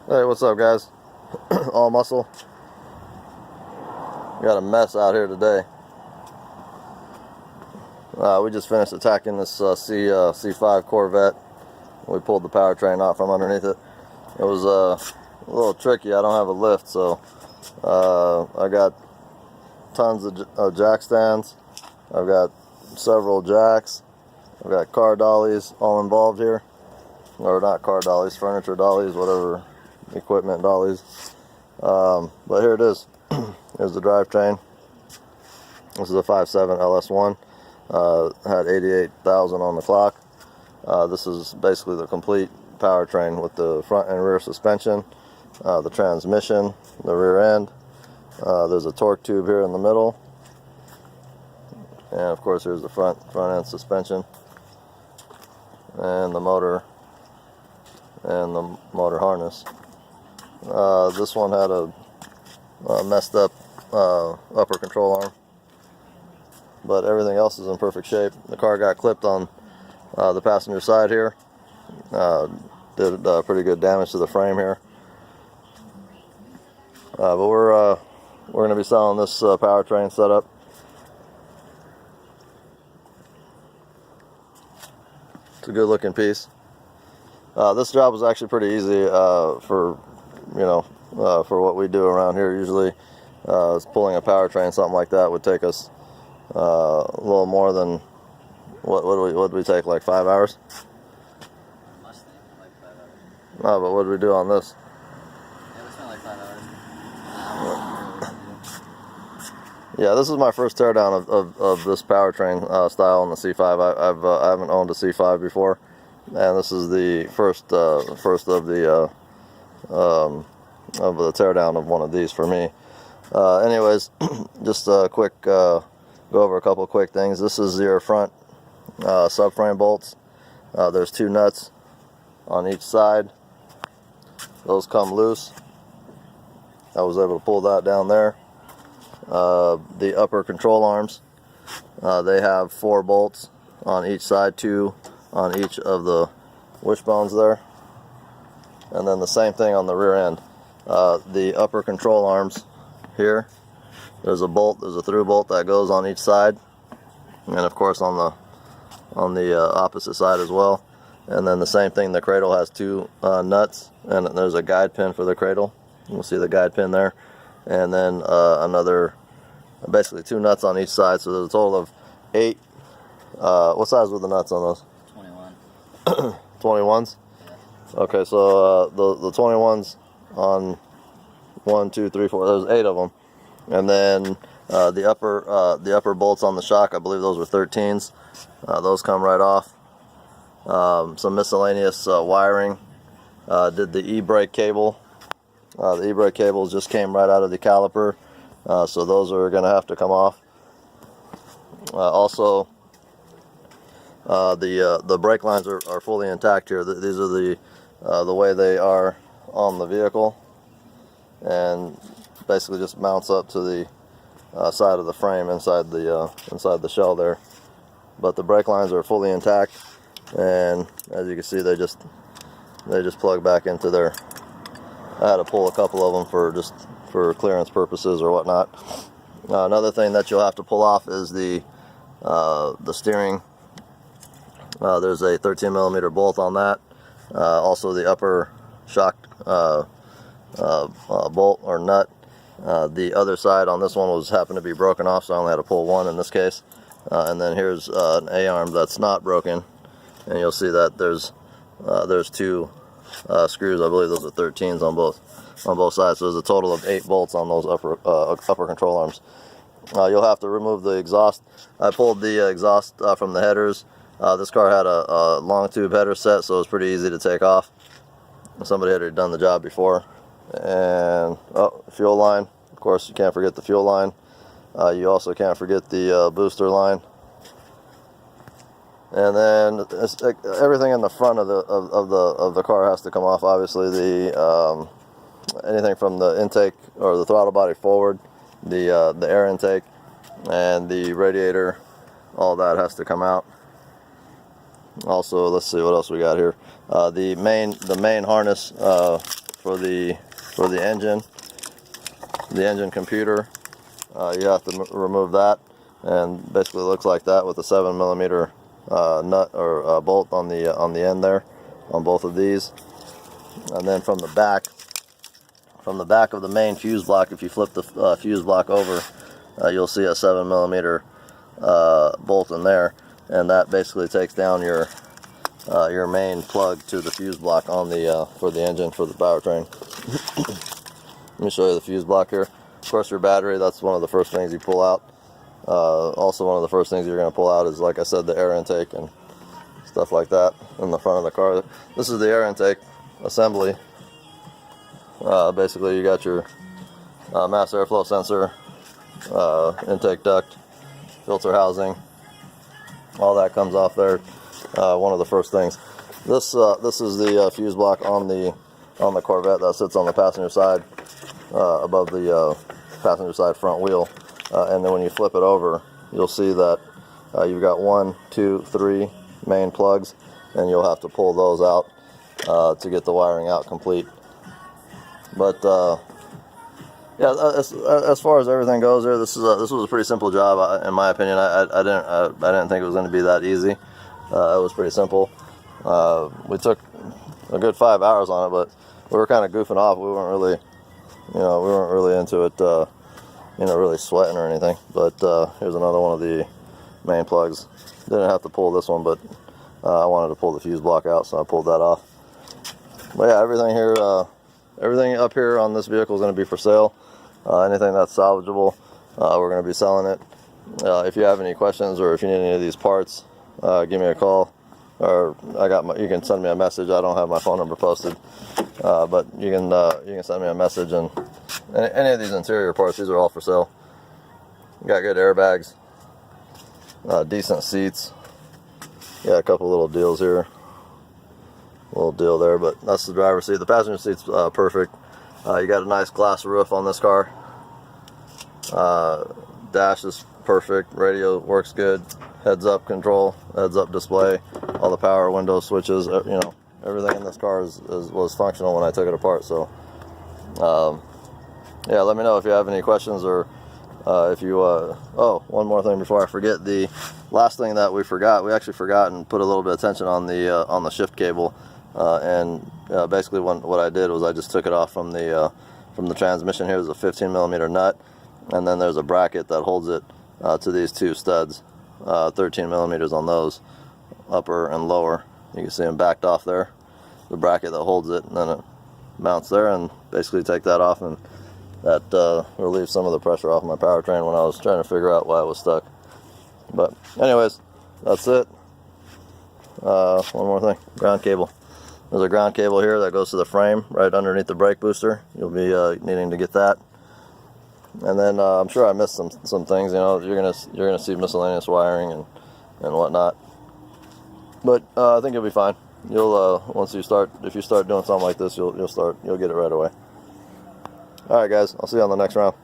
Hey, what's up, guys? All muscle. Got a mess out here today. We just finished attacking this C5 Corvette. We pulled the powertrain out from underneath it. It was a little tricky. I don't have a lift, so I got tons of jack stands. I've got several jacks. I've got car dollies all involved here. Or not car dollies, furniture dollies, whatever, equipment dollies. But here it is. Here's the drivetrain. This is a 5.7 LS1. Had 88,000 on the clock. This is basically the complete powertrain with the front and rear suspension, the transmission, the rear end. There's a torque tube here in the middle. And of course here's the front end suspension. And the motor and the motor harness. This one had a messed up upper control arm, but everything else is in perfect shape. The car got clipped on the passenger side here. Did pretty good damage to the frame here. But we're going to be selling this powertrain setup. It's a good looking piece. This job was actually pretty easy for for what we do around here. Usually pulling a powertrain, something like that would take us a little more than what would we take, like 5 hours? Must think like 5 hours. No, but what did we do on this? Yeah, we spent like 5 hours. Yeah, this is my first teardown of this powertrain style on the C5. I haven't owned a C5 before, and this is the first of the teardown of one of these for me. Anyways, just a quick go over a couple quick things. This is your front subframe bolts. There's 2 nuts on each side. Those come loose. I was able to pull that down there. The upper control arms, they have 4 bolts on each side, 2 on each of the wishbones there. And then the same thing on the rear end. The upper control arms here, there's a through bolt that goes on each side, and of course on the opposite side as well. And then the same thing, the cradle has 2 nuts, and there's a guide pin for the cradle. You'll see the guide pin there. And then basically 2 nuts on each side, so there's a total of 8. What size were the nuts on those? 21. 21s? Yeah. Okay, so the 21s on 1, 2, 3, 4, there's 8 of them. And then the upper bolts on the shock, I believe those were 13s. Those come right off. Some miscellaneous wiring. Did the e-brake cable. The e-brake cables just came right out of the caliper, so those are going to have to come off. Also, the brake lines are fully intact here. These are the way they are on the vehicle, and basically just mounts up to the side of the frame inside the shell there. But the brake lines are fully intact, and as you can see, they just plug back into there. I had to pull a couple of them for clearance purposes or whatnot. Another thing that you'll have to pull off is the steering. There's a 13mm bolt on that. Also the upper shock bolt or nut. The other side on this one happened to be broken off, so I only had to pull one in this case. And then here's an A-arm that's not broken, and you'll see that there's 2 screws. I believe those are 13s on both sides. So there's a total of 8 bolts on those upper control arms. You'll have to remove the exhaust. I pulled the exhaust from the headers. This car had a long tube header set, so it was pretty easy to take off. Somebody had already done the job before. And fuel line. Of course, you can't forget the fuel line. You also can't forget the booster line. And then everything in the front of the car has to come off. Obviously, anything from the intake or the throttle body forward, the air intake, and the radiator, all that has to come out. Also, let's see what else we got here. The main harness for the engine, computer. You have to remove that, and basically it looks like that with a 7mm nut or bolt on the end there on both of these. And then from the back of the main fuse block, if you flip the fuse block over, you'll see a 7mm bolt in there, and that basically takes down your main plug to the fuse block on the for the engine for the powertrain. Let me show you the fuse block here. Of course, your battery, that's one of the first things you pull out. Also, one of the first things you're going to pull out is, like I said, the air intake and stuff like that in the front of the car. This is the air intake assembly. Basically, you got your mass airflow sensor, intake duct, filter housing, all that comes off there. One of the first things. This is the fuse block on the Corvette that sits on the passenger side, above the passenger side front wheel. And then when you flip it over, you'll see that you've got 1, 2, 3 main plugs, and you'll have to pull those out to get the wiring out complete. But yeah, as far as everything goes there, this was a pretty simple job, in my opinion. I didn't think it was going to be that easy. It was pretty simple. We took a good 5 hours on it, but we were kind of goofing off. We weren't really into it, really sweating or anything. But here's another one of the main plugs. Didn't have to pull this one, but I wanted to pull the fuse block out, so I pulled that off. But yeah, everything here, everything up here on this vehicle is going to be for sale. Anything that's salvageable, we're going to be selling it. If you have any questions or if you need any of these parts, give me a call, or you can send me a message. I don't have my phone number posted, but you can send me a message. And any of these interior parts, these are all for sale. Got good airbags, decent seats. Got a couple little deals here. Little deal there, but that's the driver's seat. The passenger seat's perfect. You got a nice glass roof on this car. Dash is perfect. Radio works good. Heads up control, heads up display, all the power window switches. Everything in this car was functional when I took it apart. So yeah, let me know if you have any questions, or if you oh, one more thing before I forget. The last thing that we actually forgot and put a little bit of tension on the shift cable. Basically what I did was I just took it off from the transmission. Here's a 15mm nut, and then there's a bracket that holds it to these two studs, 13mm on those, upper and lower. You can see them backed off there, the bracket that holds it, and then it mounts there, and basically take that off, and that relieves some of the pressure off my powertrain when I was trying to figure out why it was stuck. But anyways, that's it. One more thing, ground cable. There's a ground cable here that goes to the frame right underneath the brake booster. You'll be needing to get that. And then I'm sure I missed some things. You're gonna see miscellaneous wiring and whatnot. But I think you'll be fine. You'll if you start doing something like this, you'll get it right away. All right, guys. I'll see you on the next round.